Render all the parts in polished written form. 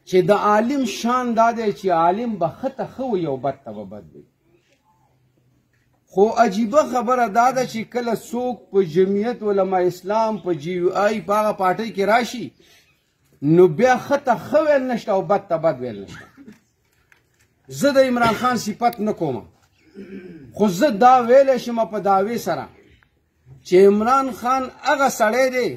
چې د عالم شان دا دی چې عالم به ښه ته ښه وي او بد ته به بد وي. خو عجیبه خبره دا ده چې کله څوک په جمعیت علماء اسلام په جی یو آی په هغه پارټۍ کې راشي نو بیا ښه ته ښه ویل نشته او بد ته بد ویل نشته. زه د عمران خان صفت نه کوم، خو زه دا ویلی شم په دعوې سره چې عمران خان هغه سړی دی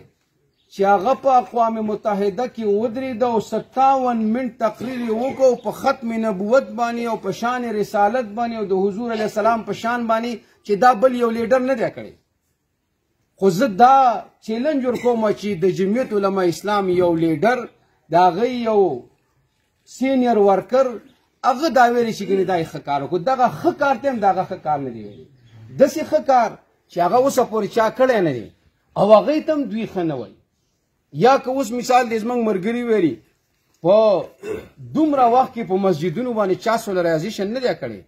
چې هغه په اقوام متحده کې ودرېده او 57 منټ تقریر یې وکړو په ختم نبوت باندې او په شان رسالت باندې او د حضور علیه السلام په شان باندې چې دا بل یو لیډر نه دی کړی. خو زه دا چیلنج ورکوم چې د جمعیت علماء اسلام یو لیډر د هغه یو سینیر ورکر هغه دا ویلي چې ګنې دا یې ښه کار وکړو. دغه ښه کار ته هم د هغه ښه کار نه دی ویلي، داسې ښه کار چې هغه اوسه پورې چا کړی نه دی او هغې ته هم دوی ښه نه وایي. یا که اوس مثال دی زموږ ملګري ویلي په دومره وخت کې په مسجدونو باندې چا سولرایزیشن نه دی کړی.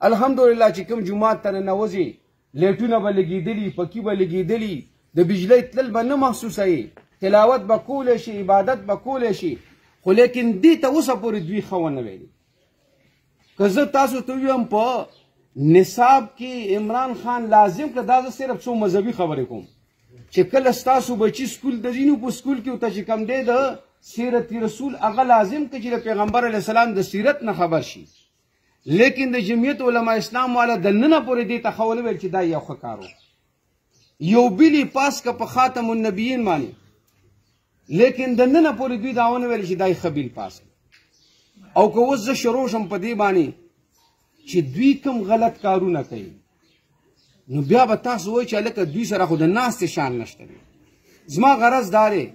الحمدلله چې کوم جومات ته ننوځي لیټونه به لګېدلي، پکې به لګېدلي، د بجلۍ تلل به نه محسوسوي، تلاوت به کولی شي، عبادت به کولی شي. خو لیکن دې ته اوسه پورې دوی ښه ونه ویلي. که زه تاسو ته ویم په نصاب کې عمران خان لازم کړه، دا زه صرف څو مذهبي خبرې کوم چې کله ستاسو بچي سکول ته ځي نو په سکول کې ورته چې کوم دی د سیرت رسول هغه لازم کړه چې د پیغمبر علیه السلام د سیرت نه خبر شي. لیکن د جمعیت علماء اسلام والا د ننه پورې دې ته ښه ونه ویل چې دا یو ښه کار و. یو بیل یې پاس که په خاتم النبیین باندې، لیکن د ننه پورې دوی دا ونه ویل چې دا یې ښه بیل پاس. او که اوس زه شروع شم په دې باندې چې دوی کوم غلط کارونه کوي نو بیا به تاسو وایئ چې هلکه دوی سره خو د ناستې شان نشته دی. زما غرض دا دی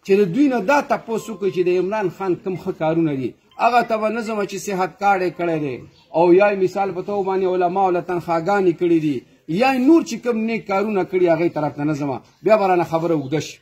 چې د دوی نه دا تپوس وکړئ چې د عمران خان کوم ښه کارونه دي. هغه ته به نه ځم چې صحت کارډ یې کړی دی او یا یې مثال په تو باندې علماو له تنخواګانې کړي دي یا یې نور چې کوم نیک کارونه کړي هغې طرف ته نه ځم، بیا به رانه خبره اوږده شي.